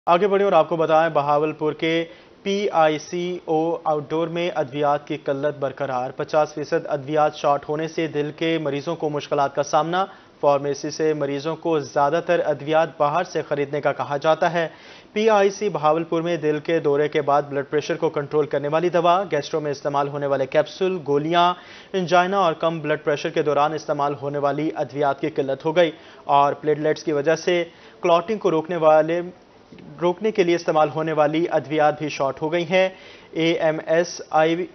आगे बढ़े और आपको बताएं, बहावलपुर के PICO आउटडोर में अद्वियात की किल्लत बरकरार। 50% अद्वियात शॉर्ट होने से दिल के मरीजों को मुश्किलात का सामना। फार्मेसी से मरीजों को ज्यादातर अद्वियात बाहर से खरीदने का कहा जाता है। PIC बहावलपुर में दिल के दौरे के बाद ब्लड प्रेशर को कंट्रोल करने वाली दवा, गैस्ट्रो में इस्तेमाल होने वाले कैप्सूल, गोलियां, एंजाइना और कम ब्लड प्रेशर के दौरान इस्तेमाल होने वाली अद्वियात की किल्लत हो गई और प्लेटलेट्स की वजह से क्लॉटिंग को रोकने के लिए इस्तेमाल होने वाली अद्वियात भी शॉर्ट हो गई हैं। AMSPIC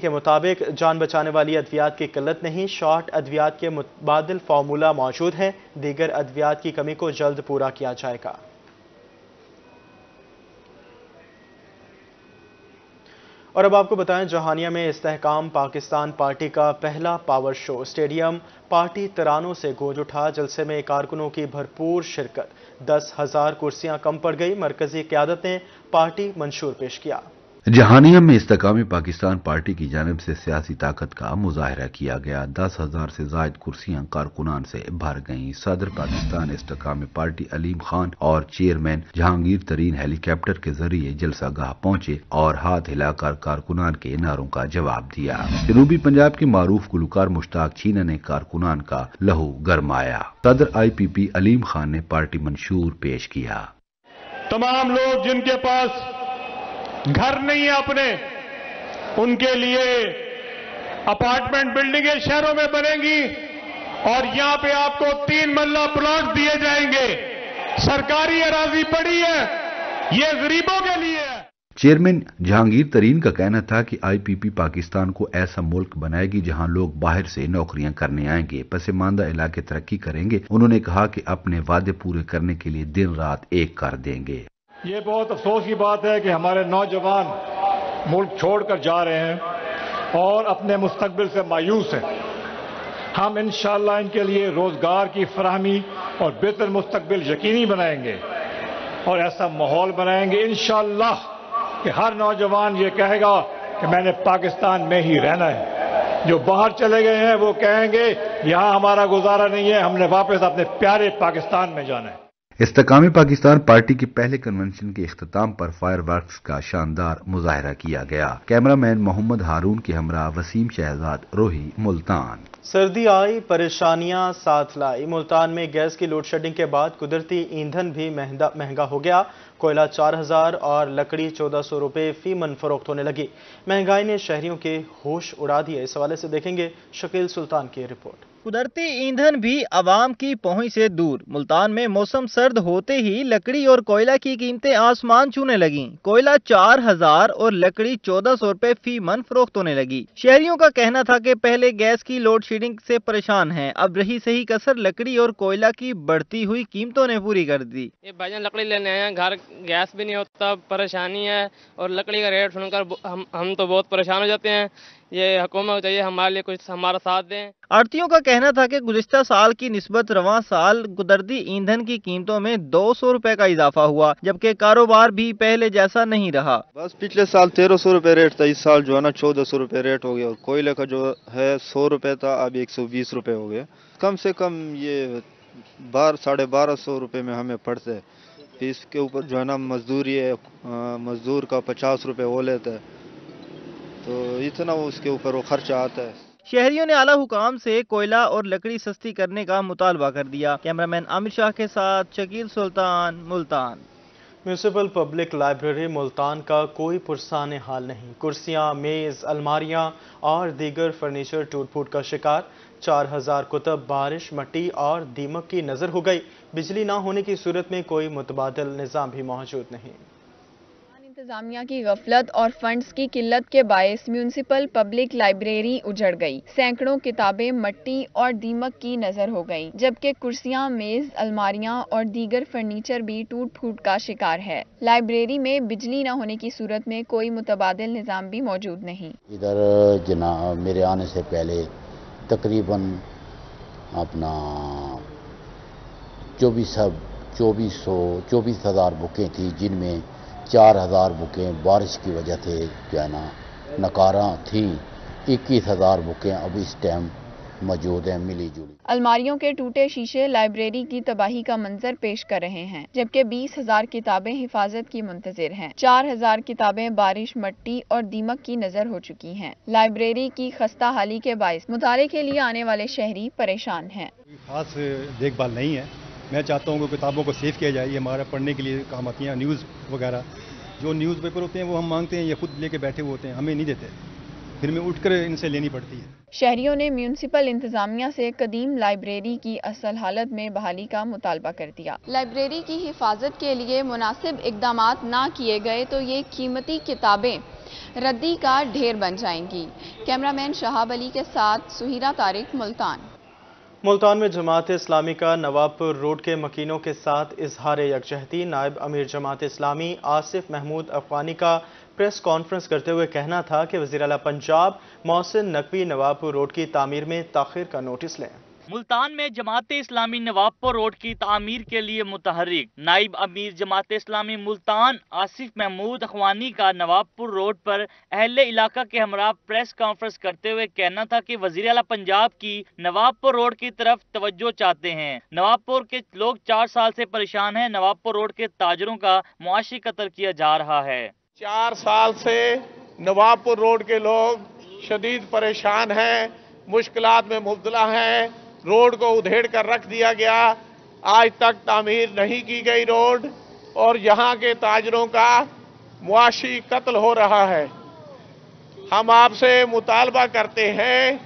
के मुताबिक जान बचाने वाली अद्वियात की किल्लत नहीं, शॉर्ट अद्वियात के मुतबादिल फार्मूला मौजूद है। दीगर अद्वियात की कमी को जल्द पूरा किया जाएगा। और अब आपको बताएं, जहानिया में इस्तेहकाम पाकिस्तान पार्टी का पहला पावर शो। स्टेडियम पार्टी तरानों से गूंज उठा। जलसे में कारकुनों की भरपूर शिरकत। 10,000 कुर्सियां कम पड़ गई। मरकजी क़यादत ने पार्टी मंशूर पेश किया। जहानिया में इस्तेहकामी पाकिस्तान पार्टी की जानिब से सियासी ताकत का मुजाहरा किया गया। 10,000 से जायद कुर्सियां कारकुनान से भर गईं। सदर पाकिस्तान इस्तेहकामी पार्टी अलीम खान और चेयरमैन जहांगीर तरीन हेलीकॉप्टर के जरिए जलसागाह पहुंचे और हाथ हिलाकर कारकुनान के नारों का जवाब दिया। जनूबी पंजाब के मारूफ गुलकार मुश्ताक छीना ने कारकुनान का लहू गरमाया। सदर IPP अलीम खान ने पार्टी मंशूर पेश किया। तमाम लोग जिनके पास घर नहीं है अपने, उनके लिए अपार्टमेंट बिल्डिंगें शहरों में बनेंगी और यहां पे आपको 3 मरला प्लॉट दिए जाएंगे। सरकारी अराजी पड़ी है, ये गरीबों के लिए है। चेयरमैन जहांगीर तरीन का कहना था कि IPP पाकिस्तान को ऐसा मुल्क बनाएगी जहां लोग बाहर से नौकरियां करने आएंगे, पसमानदा इलाके तरक्की करेंगे। उन्होंने कहा कि अपने वादे पूरे करने के लिए दिन रात एक कर देंगे। ये बहुत अफसोस की बात है कि हमारे नौजवान मुल्क छोड़कर जा रहे हैं और अपने मुस्तकबिल से मायूस हैं। हम इंशाअल्लाह इनके लिए रोजगार की फराहमी और बेहतर मुस्तकबिल यकीनी बनाएंगे और ऐसा माहौल बनाएंगे इंशाअल्लाह कि हर नौजवान ये कहेगा कि मैंने पाकिस्तान में ही रहना है। जो बाहर चले गए हैं वो कहेंगे यहां हमारा गुजारा नहीं है, हमने वापस अपने प्यारे पाकिस्तान में जाना है। इस्तेहकामी पाकिस्तान पार्टी के पहले कन्वेंशन के इख्तिताम पर फायर वर्क्स का शानदार मुजाहरा किया गया। कैमरामैन मोहम्मद हारून के हमरा वसीम शहजाद, रोही, मुल्तान। सर्दी आई, परेशानियां साथ लाई। मुल्तान में गैस की लोड शेडिंग के बाद कुदरती ईंधन भी महंगा हो गया। कोयला 4,000 और लकड़ी 1,400 रुपए फी मन फरोख्त होने लगी। महंगाई ने शहरियों के होश उड़ा दिए। इस हवाले से देखेंगे शकील सुल्तान की रिपोर्ट। कुदरती ईंधन भी आवाम की पहुंच से दूर। मुल्तान में मौसम सर्द होते ही लकड़ी और कोयला की कीमतें आसमान छूने लगीं। कोयला 4,000 और लकड़ी 1,400 रुपए फी मन फरोख्त होने लगी। शहरियों का कहना था कि पहले गैस की लोड शेडिंग से परेशान हैं, अब रही सही कसर लकड़ी और कोयला की बढ़ती हुई कीमतों ने पूरी कर दी। ये भाईजान लकड़ी लेने आए हैं, घर गैस भी नहीं होता, परेशानी है और लकड़ी का रेट सुनकर हम तो बहुत परेशान हो जाते हैं। ये हुकूमत चाहिए हमारे लिए कुछ हमारा साथ दें। आड़तियों का कहना था कि गुज़िश्ता साल की निस्बत रवां साल कुदरती ईंधन की कीमतों में 200 रुपए का इजाफा हुआ, जबकि कारोबार भी पहले जैसा नहीं रहा। बस पिछले साल 1,300 रुपए रेट था, इस साल जो है ना 1,400 रुपए रेट हो गया और कोयले का जो है 100 रुपए था, अब 120 रुपए हो गया। कम से कम ये 1200-1250 रुपए में हमें पड़ते है। इसके ऊपर जो है ना मजदूरी है, मजदूर का 50 रुपए वो लेता है, तो इतना उसके ऊपर वो खर्चा आता है। शहरियों ने आला हुकाम से कोयला और लकड़ी सस्ती करने का मुतालबा कर दिया। कैमरामैन आमिर शाह के साथ Shakeel Sultan, Multan. Municipal public library Multan का कोई पुरसाने हाल नहीं। कुर्सियां, मेज, अलमारियां और दीगर फर्नीचर टूट फूट का शिकार। 4,000 कुतब बारिश, मट्टी और दीमक की नजर हो गई। बिजली ना होने की सूरत में कोई मुतबादिल निज़ाम भी मौजूद नहीं। इंतजामिया की गफलत और फंड्स की किल्लत के बायस म्यूनिसिपल पब्लिक लाइब्रेरी उजड़ गई। सैकड़ों किताबें मट्टी और दीमक की नजर हो गईं, जबकि कुर्सियां, मेज, अलमारियां और दीगर फर्नीचर भी टूट फूट का शिकार है। लाइब्रेरी में बिजली न होने की सूरत में कोई मुतबादिल निज़ाम भी मौजूद नहीं। इधर जनाब मेरे आने से पहले तकरीबन अपना 24,000 बुकें थी, जिनमें 4,000 बुकें बारिश की वजह से जो है ना नकारा थी। 21,000 बुकें अब इस टाइम मौजूद हैं मिली जुली। अलमारियों के टूटे शीशे लाइब्रेरी की तबाही का मंजर पेश कर रहे हैं, जबकि 20,000 किताबें हिफाजत की मुंतजिर हैं। 4,000 किताबें बारिश, मट्टी और दीमक की नजर हो चुकी हैं। लाइब्रेरी की खस्ता हाली के बायस मुताले के लिए आने वाले शहरी परेशान हैं। खास देखभाल नहीं है। मैं चाहता हूँ कि किताबों को सेव किया जाए, ये हमारा पढ़ने के लिए काम आती हैं। न्यूज़ वगैरह जो न्यूज़ पेपर होते हैं वो हम मांगते हैं, ये खुद लेके बैठे हुए होते हैं, हमें नहीं देते, फिर हमें उठकर इनसे लेनी पड़ती है। शहरियों ने म्यूनिसिपल इंतजामिया से कदीम लाइब्रेरी की असल हालत में बहाली का मुतालबा कर दिया। लाइब्रेरी की हिफाजत के लिए मुनासिब इकदामात ना किए गए तो ये कीमती किताबें रद्दी का ढेर बन जाएंगी। कैमरामैन शहाब अली के साथ सुहीरा तारिक, मुल्तान। मुल्तान में जमात इस्लामी का नवाबपुर रोड के मकीनों के साथ इजहार यकजहती। नायब अमीर जमात इस्लामी आसिफ महमूद अफगानी का प्रेस कॉन्फ्रेंस करते हुए कहना था कि वज़ीर आला पंजाब मोहसिन नकवी नवाबपुर रोड की तामीर में ताख़ीर का नोटिस लें। मुल्तान में जमात इस्लामी नवाबपुर रोड की तामीर के लिए मुतहर्रिक नाइब अमीर जमात इस्लामी मुल्तान आसिफ महमूद अखवानी का नवाबपुर रोड पर अहले इलाका के हमरा प्रेस कॉन्फ्रेंस करते हुए कहना था कि वज़ीर आला पंजाब की नवाबपुर रोड की तरफ तवज्जो चाहते हैं। नवाबपुर के लोग 4 साल से परेशान हैं। नवाबपुर रोड के ताजरों का मुआशी कत्ल किया जा रहा है। 4 साल से नवाबपुर रोड के लोग शदीद परेशान हैं, मुश्किलात में मुब्तला हैं। रोड को उधेड़ कर रख दिया गया, आज तक तामीर नहीं की गई रोड, और यहाँ के ताजरों का मुआशी कत्ल हो रहा है। हम आपसे मुतालबा करते हैं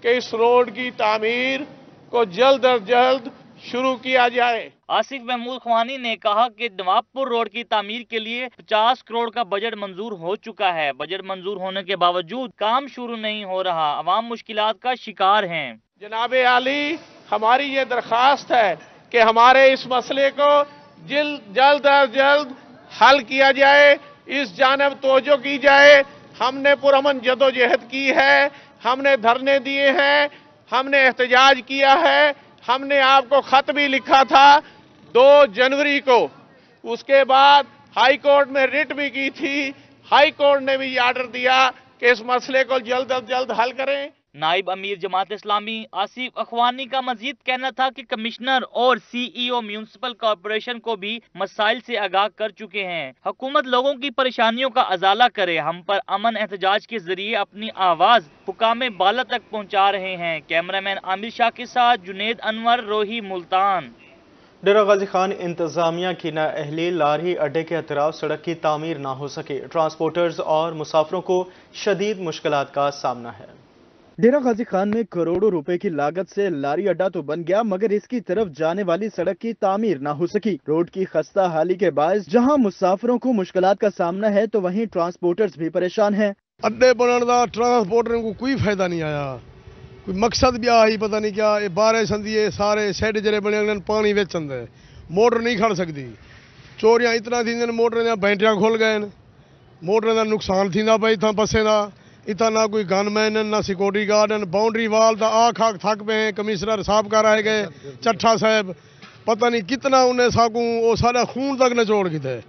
कि इस रोड की तामीर को जल्द अज जल्द शुरू किया जाए। आसिफ महमूद ख्वानी ने कहा कि नवाबपुर रोड की तामीर के लिए 50 करोड़ का बजट मंजूर हो चुका है। बजट मंजूर होने के बावजूद काम शुरू नहीं हो रहा, अवाम मुश्किलात का शिकार हैं। जनाब आली, हमारी ये दरख्वास्त है कि हमारे इस मसले को जल्द अज जल्द हल किया जाए, इस जानब तवज्जो की जाए। हमने पुरअमन जदोजहद की है, हमने धरने दिए हैं, हमने एहतजाज किया है, हमने आपको खत भी लिखा था 2 जनवरी को। उसके बाद हाई कोर्ट में रिट भी की थी। हाई कोर्ट ने भी आर्डर दिया कि इस मसले को जल्द अज जल्द हल करें। नाइब अमीर जमात इस्लामी आसिफ अखवानी का मजीद कहना था कि कमिश्नर और CEO म्यूनिसिपल कॉरपोरेशन को भी मसाइल से आगाह कर चुके हैं। हुकूमत लोगों की परेशानियों का अजाला करे, हम पर अमन एहतजाज के जरिए अपनी आवाज हुकामे बाला तक पहुंचा रहे हैं। कैमरामैन आमिर शाह के साथ जुनेद अनवर, रोही, मुल्तान। डेरा गाजी खान इंतजामिया की नाअहली लारी अड्डे के अतराफ सड़क की तामीर ना हो सके। ट्रांसपोर्टर्स और मुसाफिरों को शदीद मुश्किलात का सामना है। डेरा गाजी खान में करोड़ों रुपए की लागत से लारी अड्डा तो बन गया, मगर इसकी तरफ जाने वाली सड़क की तामीर ना हो सकी। रोड की खस्ता हाली के बायस जहां मुसाफिरों को मुश्किलात का सामना है तो वहीं ट्रांसपोर्टर्स भी परेशान हैं। अड्डे बनने का ट्रांसपोर्टर को कोई फायदा नहीं आया, कोई मकसद भी आ ही पता नहीं क्या। ये बारिश आंदी है, सारे शेड जरे बने पानी बेचन दे, मोटर नहीं खड़ सकती। चोरियां इतना थी, मोटर बैंटियां खुल गए, मोटर का नुकसान थींदा पई था बसें का। इतना ना कोई गनमैन ना सिक्योरिटी गार्ड, बाउंड्री वाल का आख थक पे हैं। कमिश्नर साहब का रह गए, चट्ठा साहब, पता नहीं कितना उन्हें साकू वो सारा खून तक निचोड़ के थे।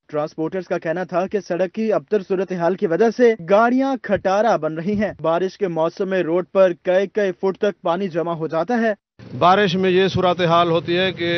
ट्रांसपोर्टर्स का कहना था कि सड़क की अबतर सूरत हाल की वजह से गाड़ियां खटारा बन रही हैं। बारिश के मौसम में रोड पर कई फुट तक पानी जमा हो जाता है। बारिश में ये सूरत हाल होती है कि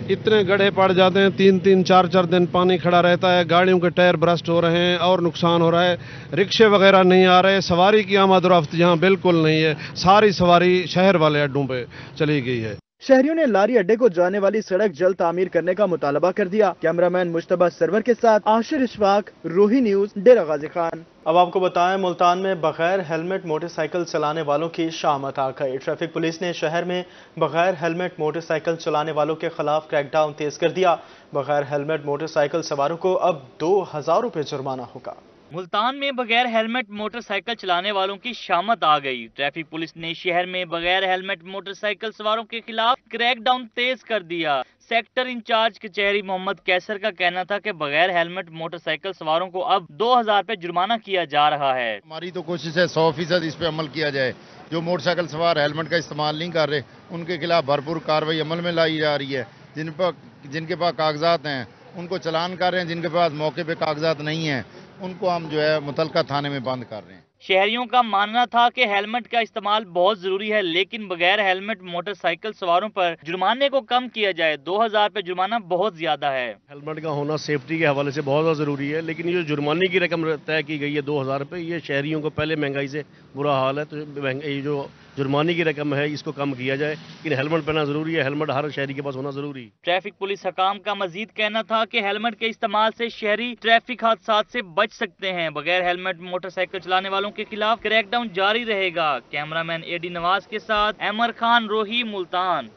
इतने गड्ढे पड़ जाते हैं, 3-3, 4-4 दिन पानी खड़ा रहता है। गाड़ियों के टायर ब्रस्ट हो रहे हैं और नुकसान हो रहा है। रिक्शे वगैरह नहीं आ रहे, सवारी की आमद रफ्त यहाँ बिल्कुल नहीं है। सारी सवारी शहर वाले अड्डों पे चली गई है। शहरियों ने लारी अड्डे को जाने वाली सड़क जल्द तामीर करने का मुतालबा कर दिया। कैमरामैन मुश्तबा सरवर के साथ आशिर इशफाक, रोही न्यूज, डेरा गाजी खान। अब आपको बताएं, मुल्तान में बगैर हेलमेट मोटरसाइकिल चलाने वालों की शामत आ गई। ट्रैफिक पुलिस ने शहर में बगैर हेलमेट मोटरसाइकिल चलाने वालों के खिलाफ क्रैकडाउन तेज कर दिया। बगैर हेलमेट मोटरसाइकिल सवारों को अब 2000 रुपये जुर्माना होगा। मुल्तान में बगैर हेलमेट मोटरसाइकिल चलाने वालों की शामत आ गई। ट्रैफिक पुलिस ने शहर में बगैर हेलमेट मोटरसाइकिल सवारों के खिलाफ क्रैकडाउन तेज कर दिया। सेक्टर इंचार्ज कचहरी मोहम्मद कैसर का कहना था कि बगैर हेलमेट मोटरसाइकिल सवारों को अब 2000 रुपये जुर्माना किया जा रहा है। हमारी तो कोशिश है 100% इस पे अमल किया जाए। जो मोटरसाइकिल सवार हेलमेट का इस्तेमाल नहीं कर रहे उनके खिलाफ भरपूर कार्रवाई अमल में लाई जा रही है। जिनके पास कागजात हैं उनको चालान कर रहे हैं, जिनके पास मौके पे कागजात नहीं हैं उनको हम जो है मुतलका थाने में बंद कर रहे हैं। शहरियों का मानना था कि हेलमेट का इस्तेमाल बहुत जरूरी है, लेकिन बगैर हेलमेट मोटरसाइकिल सवारों पर जुर्माने को कम किया जाए। 2000 रुपए जुर्माना बहुत ज्यादा है। हेलमेट का होना सेफ्टी के हवाले से बहुत ज़्यादा ज़रूरी है, लेकिन ये जो जुर्माने की रकम तय की गई है 2000 रुपये, ये शहरियों को पहले महंगाई से बुरा हाल है, तो ये जो जुर्माने की रकम है इसको कम किया जाए। लेकिन हेलमेट पहनना ज़रूरी है, हेलमेट हर शहरी के पास होना ज़रूरी है। ट्रैफिक पुलिस हकाम का मजीद कहना था कि हेलमेट के इस्तेमाल से शहरी ट्रैफिक हादसात से बच सकते हैं। बगैर हेलमेट मोटरसाइकिल चलाने वालों के खिलाफ क्रैकडाउन जारी रहेगा। कैमरामैन एडी नवाज के साथ अमर खान, रोही, मुल्तान।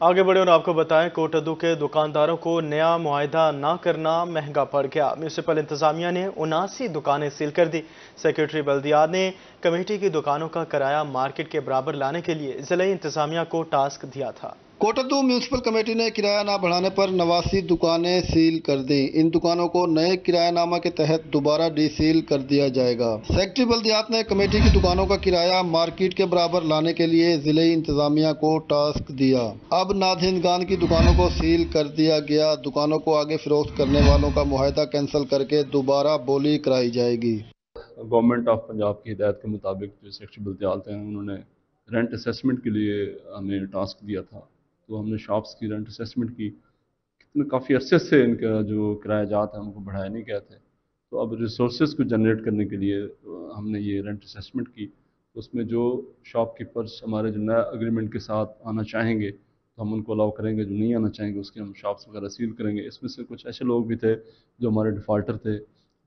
आगे बढ़े और आपको बताएं, कोटद्दू के दुकानदारों को नया मुआहदा न करना महंगा पड़ गया। म्यूनिसिपल इंतजामिया ने 79 दुकानें सील कर दी। सेक्रेटरी बल्दियात ने कमेटी की दुकानों का किराया मार्केट के बराबर लाने के लिए जिला इंतजामिया को टास्क दिया था। कोटद्दू म्यूनिसिपल कमेटी ने किराया ना बढ़ाने पर 89 दुकानें सील कर दी। इन दुकानों को नए किरायानामा के तहत दोबारा डीसील कर दिया जाएगा। सेक्रेटरी बल्दियात ने कमेटी की दुकानों का किराया मार्केट के बराबर लाने के लिए जिले इंतजामिया को टास्क दिया। अब नादहिंदगान की दुकानों को सील कर दिया गया। दुकानों को आगे फरोख्त करने वालों का मुआहदा कैंसिल करके दोबारा बोली कराई जाएगी। गवर्नमेंट ऑफ पंजाब की हिदायत के मुताबिक जो सेक्रेटरी बल्दियात हैं, उन्होंने रेंट असेसमेंट के लिए हमें टास्क दिया था, तो हमने शॉप्स की रेंट असेसमेंट की। कितने काफ़ी अरसे से इनका जो किराया जात है उनको बढ़ाए नहीं गए थे, तो अब रिसोर्सेज को जनरेट करने के लिए हमने ये रेंट असेसमेंट की। तो उसमें जो शॉपकीपर्स हमारे जो नया एग्रीमेंट के साथ आना चाहेंगे तो हम उनको अलाउ करेंगे, जो नहीं आना चाहेंगे उसके हम शॉप्स वगैरह सील करेंगे। इसमें से कुछ ऐसे लोग भी थे जो हमारे डिफ़ॉल्टर थे,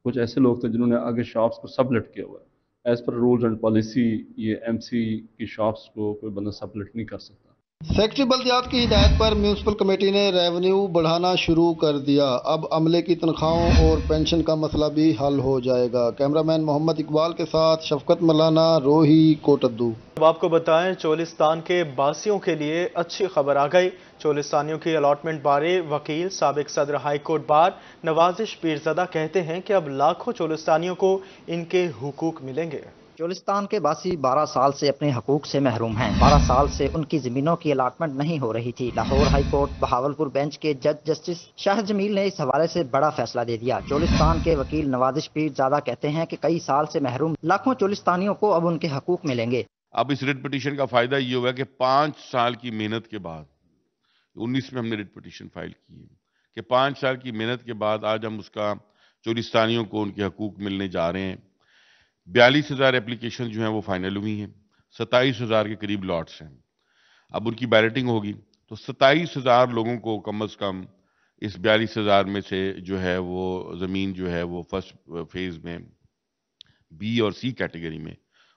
कुछ ऐसे लोग थे जिन्होंने आगे शॉप्स को सबलेट किया हुआ है। As per rules and policy ये MC की शॉप्स को कोई बंदा सबलेट नहीं कर सकता। सेक्रेटरी बल्दियात की हिदायत पर म्यूनिसिपल कमेटी ने रेवेन्यू बढ़ाना शुरू कर दिया। अब अमले की तनख्वाहों और पेंशन का मसला भी हल हो जाएगा। कैमरामैन मोहम्मद इकबाल के साथ शफकत मलाना, रोही, कोटद्दू। अब आपको बताएं, चोलिस्तान के बासियों के लिए अच्छी खबर आ गई। चोलिस्तानियों की अलॉटमेंट बारे वकील साबिक सदर हाई कोर्ट बार नवाजिश पीरज़दा कहते हैं कि अब लाखों चोलिस्तानियों को इनके हुकूक मिलेंगे। चोलिस्तान के बासी 12 साल से अपने हकूक से महरूम हैं। 12 साल से उनकी जमीनों की अलाटमेंट नहीं हो रही थी। Lahore high court Bahawalpur bench के जज जस्टिस शाहिद जमील ने इस हवाले से बड़ा फैसला दे दिया। चोलिस्तान के वकील नवाजिश पीरज़दा कहते हैं कि कई साल से महरूम लाखों चोलिस्तानियों को अब उनके हकूक मिलेंगे। अब इस रिट पिटीशन का फायदा ये हुआ कि 5 साल की मेहनत के बाद 19 में हमने रिट पिटीशन फाइल की है कि 5 साल की मेहनत के बाद आज हम उसका चोलिस्तानियों को उनके हकूक मिलने जा रहे हैं। 42,000 एप्लीकेशन जो हैं वो फाइनल हुई हैं। 27,000 के करीब लॉट्स हैं। अब उनकी बैलेटिंग होगी तो 27,000 लोगों को कम से कम इस 42,000 में से जो है वो ज़मीन जो है वो फर्स्ट फेज में B और C कैटेगरी में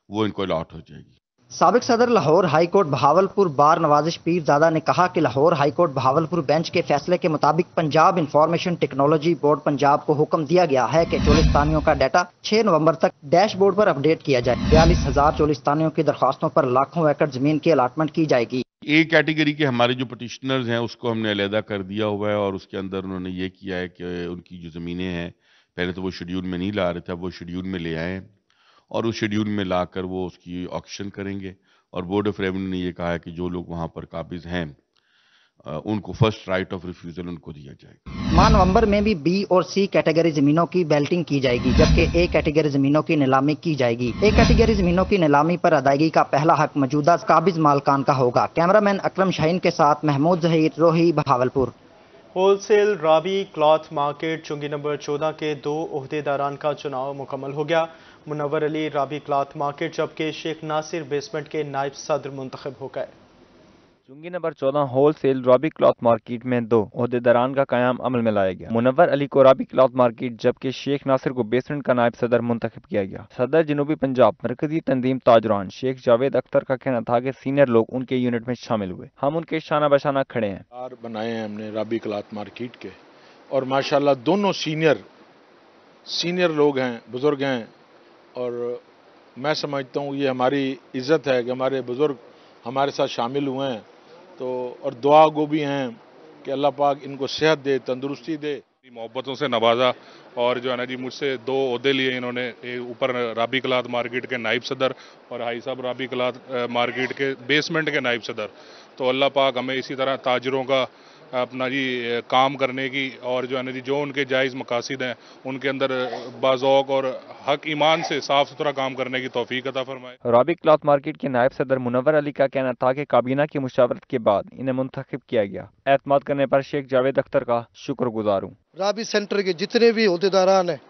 वो इनको अलॉट हो जाएगी। साबिक सदर लाहौर हाई कोर्ट बहावलपुर बार नवाजिश पीरज़ादा ने कहा कि Lahore high court Bahawalpur bench के फैसले के मुताबिक Punjab information technology board Punjab को हुक्म दिया गया है कि चोलिस्तानियों का डाटा 6 नवंबर तक डैशबोर्ड पर अपडेट किया जाए। 42,000 चोलिस्तानियों की दरख्वास्तों पर लाखों एकड़ जमीन की अलाटमेंट की जाएगी। A कैटेगरी के हमारे जो पटिशनर्स हैं उसको हमने अलहदा कर दिया हुआ है और उसके अंदर उन्होंने ये किया है कि उनकी जो ज़मीनें हैं पहले तो वो शेड्यूल में नहीं ला रहे थे, अब वो शेड्यूल में ले आए और उस शेड्यूल में लाकर वो उसकी ऑक्शन करेंगे। और बोर्ड ऑफ रेवेन्यू ने ये कहा है कि जो लोग वहाँ पर काबिज हैं उनको फर्स्ट राइट ऑफ रिफ्यूजल उनको दिया जाएगा। माह नवंबर में भी B और C कैटेगरी जमीनों की बैल्टिंग की जाएगी, जबकि A कैटेगरी जमीनों की नीलामी की जाएगी। A कैटेगरी जमीनों की नीलामी पर अदायगी का पहला हक मौजूदा काबिज मालकान का होगा। कैमरामैन अकरम शाहीन के साथ महमूद जहीर, रोही, बहावलपुर। होलसेल राबी क्लॉथ मार्केट चुंगी नंबर 14 के 2 ओहदेदारान का चुनाव मुकम्मल हो गया। मुनव्वर अली राबी क्लॉथ मार्केट जबकि शेख नासिर बेसमेंट के नायब सदर मुंतखब हो गए। चुंगी नंबर 14 होलसेल राबी क्लॉथ मार्केट में 2 ओहदेदारान का क़याम अमल में लाया गया। मुनव्वर अली को राबी क्लॉथ मार्केट जबकि शेख नासिर को बेसमेंट का नायब सदर मुंतखब किया गया। सदर जनूबी पंजाब मरकजी तंजीम ताजरान शेख जावेद अख्तर का कहना था कि सीनियर लोग उनके यूनिट में शामिल हुए। हम उनके शाना बशाना खड़े हैं। बनाए हैं हमने राबी क्लॉथ मार्केट के और माशाल्लाह दोनों सीनियर लोग हैं, बुजुर्ग हैं और मैं समझता हूँ ये हमारी इज्जत है कि हमारे बुजुर्ग हमारे साथ शामिल हुए हैं। तो और दुआ गो भी हैं कि अल्लाह पाक इनको सेहत दे, तंदुरुस्ती दे। मोहब्बतों से नवाजा और जो है ना जी मुझसे 2 ओहदे लिए इन्होंने, ऊपर राबी क्लॉथ मार्केट के नायब सदर और हाई साहब राबी क्लॉथ मार्केट के बेसमेंट के नायब सदर। तो अल्लाह पाक हमें इसी तरह ताजरों का अपना जी काम करने की, और जो है ना जी जो उनके जायज़ मकासद हैं उनके अंदर बाज़ौक़ और हक ईमान से साफ़ सुथरा काम करने की तौफीक अता फरमाए। राबी क्लॉथ मार्केट के नायब सदर मुनव्वर अली का कहना था कि काबीना की मुशावरत के बाद इन्हें मुंतखब किया गया। एतमाद करने पर शेख जावेद अख्तर का शुक्रगुजार हूँ। राबी सेंटर के जितने भी अहदेदारान हैं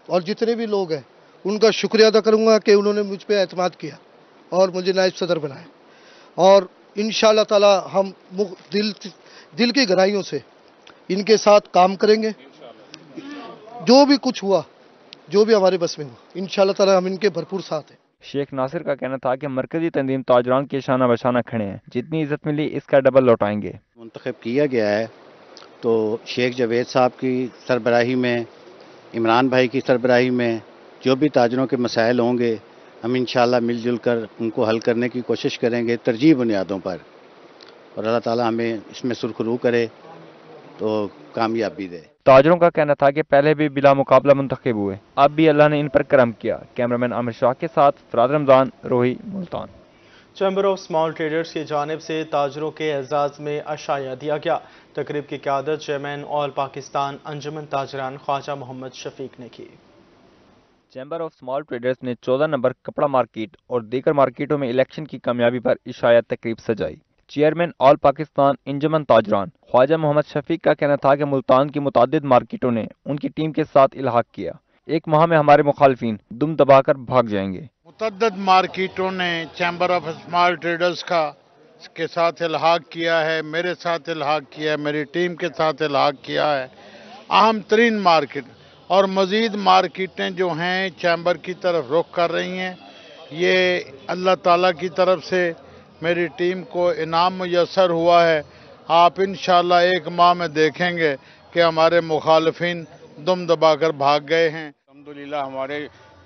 और जितने भी लोग हैं उनका शुक्रिया अदा करूँगा कि उन्होंने मुझ पर एतमाद किया और मुझे नायब सदर बनाया, और इंशाअल्लाह ताला हम दिल की गहराइयों से इनके साथ काम करेंगे। जो भी कुछ हुआ, जो भी हमारे बस में हुआ, इंशाअल्लाह ताला हम इनके भरपूर साथ हैं। शेख नासिर का कहना था कि मरकजी तंजीम ताजरान के शाना बशाना खड़े हैं, जितनी इज्जत मिली इसका डबल लौटाएंगे। मुंतखब किया गया है तो शेख जावेद साहब की सरबराही में, इमरान भाई की सरबराही में जो भी ताजरों के मसाइल होंगे हम इंशाअल्लाह मिलजुल कर उनको हल करने की कोशिश करेंगे तरजीह बुनियादों पर, और अल्लाह ताला हमें इसमें सुरखरू करे तो कामयाबी दे। ताजरों का कहना था कि पहले भी बिला मुकाबला मुंतखब हुए, अब भी अल्लाह ने इन पर करम किया। कैमरामैन आमिर शाह के साथ फराद रमजान, रोही, Multan. Chamber of small traders की जानिब से ताजरों के एजाज में अशाया दिया गया। तकरीब की क़यादत चेयरमैन ऑल पाकिस्तान अंजुमन ताजरान ख्वाजा मोहम्मद शफीक ने की। चैम्बर ऑफ स्मॉल ट्रेडर्स ने 14 नंबर कपड़ा मार्केट और दीगर मार्केटों में इलेक्शन की कामयाबी पर इशाया तकरीब सजाई। चेयरमैन ऑल पाकिस्तान अंजुमन ताजरान ख्वाजा मोहम्मद शफीक का कहना था कि मुल्तान की मुतादिद मार्केटों ने उनकी टीम के साथ इल्हाक किया। एक माह में हमारे मुखालफिन दुम दबाकर भाग जाएंगे। मुतअद्दिद मार्केटों ने चैम्बर ऑफ स्मॉल ट्रेडर्स के साथ इल्हाक किया है, मेरे साथ इल्हाक किया है, मेरी टीम के साथ इल्हाक किया है। अहम तरीन मार्केट और मज़ीद मार्केटें जो हैं चैम्बर की तरफ रुख कर रही हैं। ये अल्लाह ताला की तरफ से मेरी टीम को इनाम मुयस्सर हुआ है। आप इंशाअल्लाह एक माह में देखेंगे कि हमारे मुखालफिन दुम दबाकर भाग गए हैं। अल्हम्दुलिल्लाह हमारे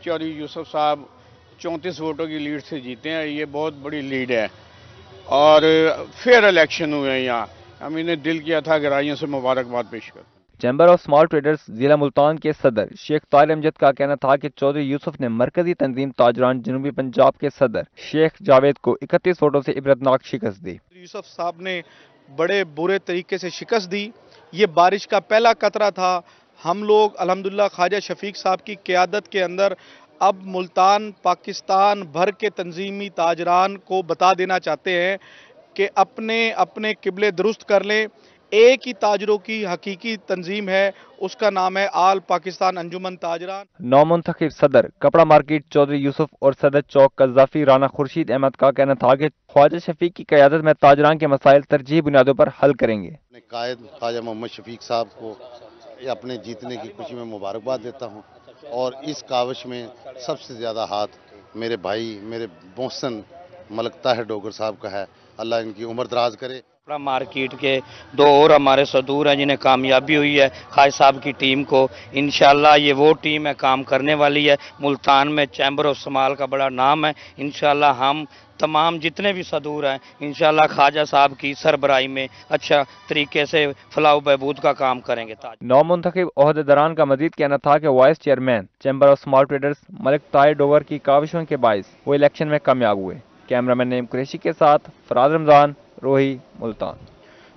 चौधरी यूसुफ साहब 34 वोटों की लीड से जीते हैं। ये बहुत बड़ी लीड है और फेयर इलेक्शन हुए हैं। यहाँ हम इन्हें दिल किया था गहराइयों से मुबारकबाद पेश कर। चैम्बर ऑफ स्मॉल ट्रेडर्स जिला मुल्तान के सदर शेख ताहिर अमजद का कहना था कि चौधरी यूसुफ ने मरकजी तंजीम ताजरान जनूबी पंजाब के सदर शेख जावेद को 31 वोटों से इबरतनाक शिकस्त दी। यूसुफ साहब ने बड़े बुरे तरीके से शिकस्त दी। ये बारिश का पहला कतरा था। हम लोग अल्हम्दुलिल्लाह ख्वाजा शफीक साहब की क़यादत के अंदर अब मुल्तान पाकिस्तान भर के तंजीमी ताजरान को बता देना चाहते हैं कि अपने अपने किबले दुरुस्त कर लें। एक ही ताजरों की हकीकी तंजीम है, उसका नाम है आल पाकिस्तान अंजुमन ताजरान। नौमुंतखब सदर कपड़ा मार्केट चौधरी यूसुफ और सदर चौक कज़ाफी राना खुर्शीद अहमद का कहना था कि ख्वाजा शफीक की क़यादत में ताजरान के मसाइल तरजीह बुनियादों पर हल करेंगे। कायद ख्वाजा मोहम्मद शफीक साहब को अपने जीतने की खुशी में मुबारकबाद देता हूँ, और इस काविश में सबसे ज़्यादा हाथ मेरे भाई मेरे मोहसन मलक ताहिर डोगर साहब का है। अल्लाह इनकी उम्र दराज करे। मार्केट के दो और हमारे सदूर हैं जिन्हें कामयाबी हुई है खाज साहब की टीम को। इंशाल्लाह ये वो टीम है काम करने वाली है। मुल्तान में चैम्बर ऑफ स्मॉल का बड़ा नाम है। इंशाल्लाह हम तमाम जितने भी सदूर हैं इंशाल्लाह ख्वाजा साहब की सरबराही में अच्छा तरीके से फलाह बहबूद का काम करेंगे। नौमुंतखब ओहदेदारान का मजीद कहना था कि vice chairman chamber of small traders Malik Tahir Dogar की काविशों के बाइस वो इलेक्शन में कामयाब हुए। कैमरामैन नईम कुरैशी के साथ फराद रमजान, रोही, मुल्तान।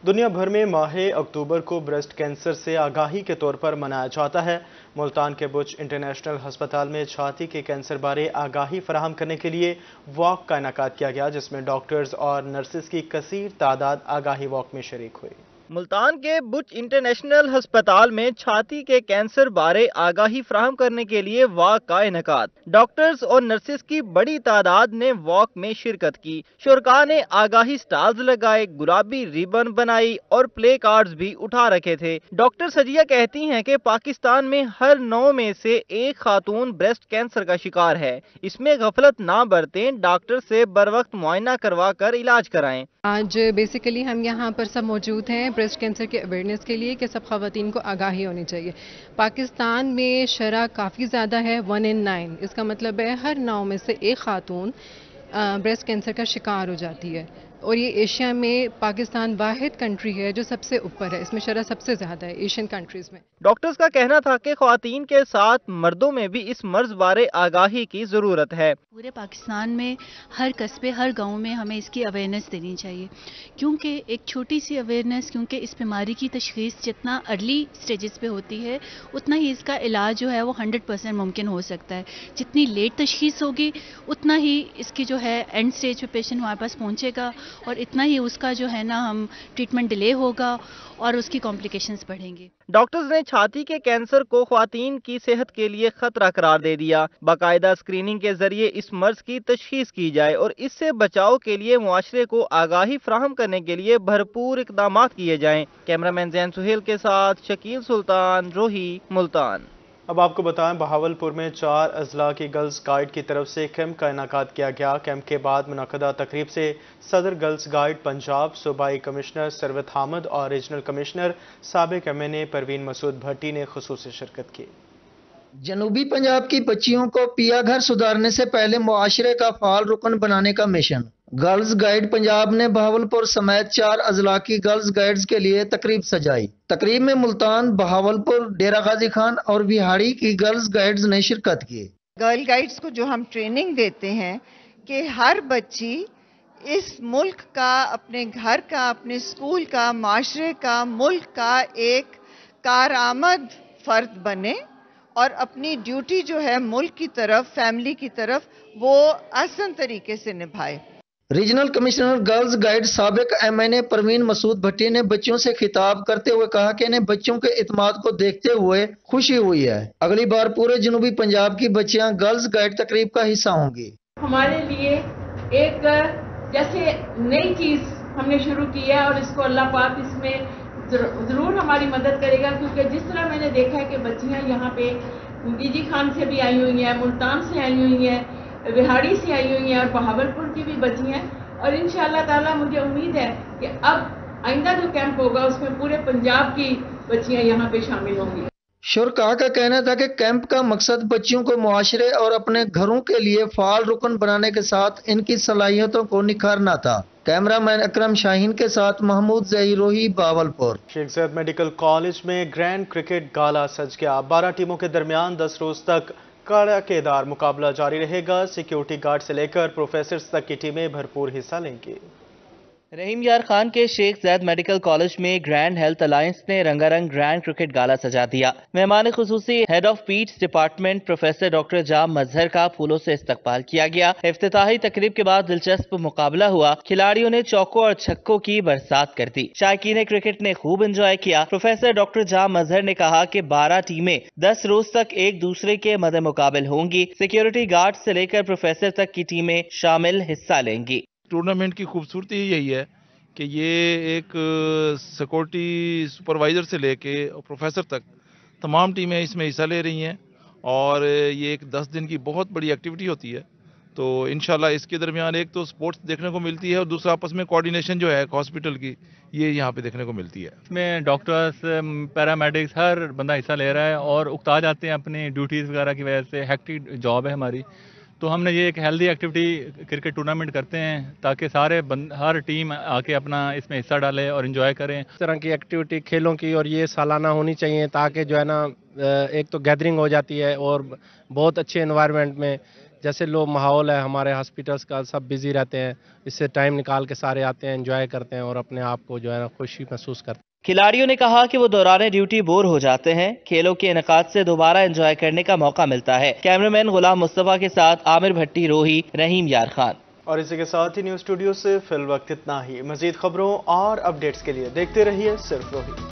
दुनिया भर में माह अक्टूबर को ब्रेस्ट कैंसर से आगाही के तौर पर मनाया जाता है। मुल्तान के बुच इंटरनेशनल हस्पताल में छाती के कैंसर बारे आगाही फराहम करने के लिए वॉक का इनेकाद किया गया, जिसमें डॉक्टर्स और नर्सेस की कसीर तादाद आगाही वॉक में शरीक हुई। मुल्तान के बुच इंटरनेशनल हस्पताल में छाती के कैंसर बारे आगाही फराहम करने के लिए वॉक का इनेकाद। डॉक्टर्स और नर्सेस की बड़ी तादाद ने वॉक में शिरकत की। शुरका ने आगाही स्टॉल्स लगाए, गुलाबी रिबन बनाई और प्ले कार्ड्स भी उठा रखे थे। डॉक्टर सजिया कहती हैं कि पाकिस्तान में हर 9 में से एक खातून ब्रेस्ट कैंसर का शिकार है। इसमें गफलत ना बरतें, डॉक्टर से बर वक्त मुआयना करवा कर इलाज कराएं। आज बेसिकली हम यहाँ पर सब मौजूद हैं ब्रेस्ट कैंसर के अवेयरनेस के लिए कि सब ख़वातीन को आगाही होनी चाहिए। पाकिस्तान में शरह काफ़ी ज़्यादा है, 1 in 9। इसका मतलब है हर 9 में से एक खातून ब्रेस्ट कैंसर का शिकार हो जाती है। और ये एशिया में पाकिस्तान वाहिद कंट्री है जो सबसे ऊपर है, इसमें शरह सबसे ज़्यादा है एशियन कंट्रीज़ में। डॉक्टर्स का कहना था कि ख्वातीन के साथ मर्दों में भी इस मर्ज बारे आगाही की ज़रूरत है। पूरे पाकिस्तान में हर कस्बे, हर गांव में हमें इसकी अवेयरनेस देनी चाहिए, क्योंकि एक छोटी सी अवेयरनेस, क्योंकि इस बीमारी की तशख़ीस जितना अर्ली स्टेजेस पे होती है उतना ही इसका इलाज जो है वो 100% मुमकिन हो सकता है। जितनी लेट तशख़ीस होगी उतना ही इसकी जो है एंड स्टेज पे पेशेंट हमारे पास पहुँचेगा और इतना ही उसका जो है ना हम ट्रीटमेंट डिले होगा और उसकी कॉम्प्लिकेशंस बढ़ेंगे। डॉक्टर्स ने छाती के कैंसर को ख्वातीन की सेहत के लिए खतरा करार दे दिया। बाकायदा स्क्रीनिंग के जरिए इस मर्ज की तशखीस की जाए और इससे बचाव के लिए मुआशरे को आगाही फराहम करने के लिए भरपूर इक़दाम किए जाएं। कैमरामैन ज़ैन सुहेल के साथ शकील सुल्तान, रोही, मुल्तान। अब आपको बताएं, बहावलपुर में 4 अजला की गर्ल्स गाइड की तरफ से कैंप का इनेकाद किया गया। कैंप के बाद मुनक़दा तकरीब से सदर गर्ल्स गाइड पंजाब, सूबाई कमिश्नर सरवत हामिद और रीजनल कमिश्नर साबिक MNA परवीन मसूद भट्टी ने खुसूसी शिरकत की। जनूबी पंजाब की बच्चियों को पिया घर सुधारने से पहले मुआशरे का फाल रुकन बनाने का मिशन। गर्ल्स गाइड पंजाब ने बहावलपुर समेत 4 अजला की गर्ल्स गाइड्स के लिए तकरीब सजाई। तकरीब में मुल्तान, बहावलपुर, डेरा गाजी खान और बिहाड़ी की गर्ल्स गाइड्स ने शिरकत की। गर्ल गाइड्स को जो हम ट्रेनिंग देते हैं कि हर बच्ची इस मुल्क का, अपने घर का, अपने स्कूल का, माशरे का, मुल्क का एक कारआमद फर्द बने और अपनी ड्यूटी जो है मुल्क की तरफ, फैमिली की तरफ, वो आसान तरीके से निभाए। रीजनल कमिश्नर गर्ल्स गाइड साबिक MNA परवीन मसूद भट्टी ने बच्चों से खिताब करते हुए कहा कि इन्हें बच्चों के इत्मीनान को देखते हुए खुशी हुई है। अगली बार पूरे जनूबी पंजाब की बच्चियां गर्ल्स गाइड तकरीब का हिस्सा होंगी। हमारे लिए एक जैसे नई चीज हमने शुरू की है और इसको अल्लाह पाक इसमें जरूर हमारी मदद करेगा, क्योंकि जिस तरह मैंने देखा है कि बच्चियां यहाँ पे डीजी खान से भी आई हुई हैं, मुल्तान से आई हुई हैं, बिहाड़ी से आई हुई हैं और बहावलपुर की भी बच्ची हैं और इंशाअल्लाह ताला मुझे उम्मीद है कि अब आइंदा जो कैंप होगा उसमें पूरे पंजाब की बच्चियां यहाँ पे शामिल होंगी। शुरका का कहना था कि कैंप का मकसद बच्चियों को मुआशरे और अपने घरों के लिए फाल रुकन बनाने के साथ इनकी सलाहियतों को निखारना था। कैमरामैन अकरम शाहीन के साथ महमूद ज़हीर, रोही, बहावलपुर। शेख ज़ैद मेडिकल कॉलेज में ग्रैंड क्रिकेट गाला सज गया। 12 टीमों के दरमियान 10 रोज तक कड़ाकेदार मुकाबला जारी रहेगा। सिक्योरिटी गार्ड से लेकर प्रोफेसर्स तक की टीमें भरपूर हिस्सा लेंगी। रहीम यार खान के शेख ज़ैद मेडिकल कॉलेज में ग्रैंड हेल्थ अलायंस ने रंगारंग ग्रैंड क्रिकेट गाला सजा दिया। मेहमान खुसूसी head of paeds department professor doctor Jam Mazhar का फूलों से इस्तकबाल किया गया। इफ्तिताही तकरीब के बाद दिलचस्प मुकाबला हुआ। खिलाड़ियों ने चौकों और छक्कों की बरसात कर दी। शायकीन क्रिकेट ने खूब एंजॉय किया। प्रोफेसर डॉक्टर जाम मजहर ने कहा कि 12 टीमें 10 रोज तक एक दूसरे के मद्दे मुकाबिल होंगी। सिक्योरिटी गार्ड से लेकर प्रोफेसर तक की टीमें शामिल हिस्सा लेंगी। टूर्नामेंट की खूबसूरती यही है कि ये एक सिक्योरिटी सुपरवाइज़र से लेके प्रोफेसर तक तमाम टीमें इसमें हिस्सा ले रही हैं और ये एक 10 दिन की बहुत बड़ी एक्टिविटी होती है। तो इंशाल्लाह इसके दरमियान एक तो स्पोर्ट्स देखने को मिलती है और दूसरा आपस में कोऑर्डिनेशन जो है हॉस्पिटल की, ये यहाँ पे देखने को मिलती है। इसमें डॉक्टर्स, पैरामेडिक्स, हर बंदा हिस्सा ले रहा है और उकता जाते हैं अपनी ड्यूटीज़ वगैरह की वजह से। हेक्टिक जॉब है हमारी, तो हमने ये एक हेल्दी एक्टिविटी क्रिकेट टूर्नामेंट करते हैं ताकि हर टीम आके अपना इसमें हिस्सा डाले और एंजॉय करें। इस तरह की एक्टिविटी खेलों की और ये सालाना होनी चाहिए ताकि जो है ना एक तो गैदरिंग हो जाती है और बहुत अच्छे एनवायरनमेंट में, जैसे लोग माहौल है हमारे हॉस्पिटल्स का, सब बिजी रहते हैं, इससे टाइम निकाल के सारे आते हैं, एंजॉय करते हैं और अपने आप को जो है ना खुशी महसूस करते हैं। खिलाड़ियों ने कहा कि वो दौरान ड्यूटी बोर हो जाते हैं। खेलों के इनेकाद से दोबारा एंजॉय करने का मौका मिलता है। कैमरामैन गुलाम मुस्तफा के साथ आमिर भट्टी, रोही, रहीम यार खान। और इसी के साथ ही न्यूज़ स्टूडियो से फिल वक्त इतना ही। मजीद खबरों और अपडेट्स के लिए देखते रहिए सिर्फ रोही।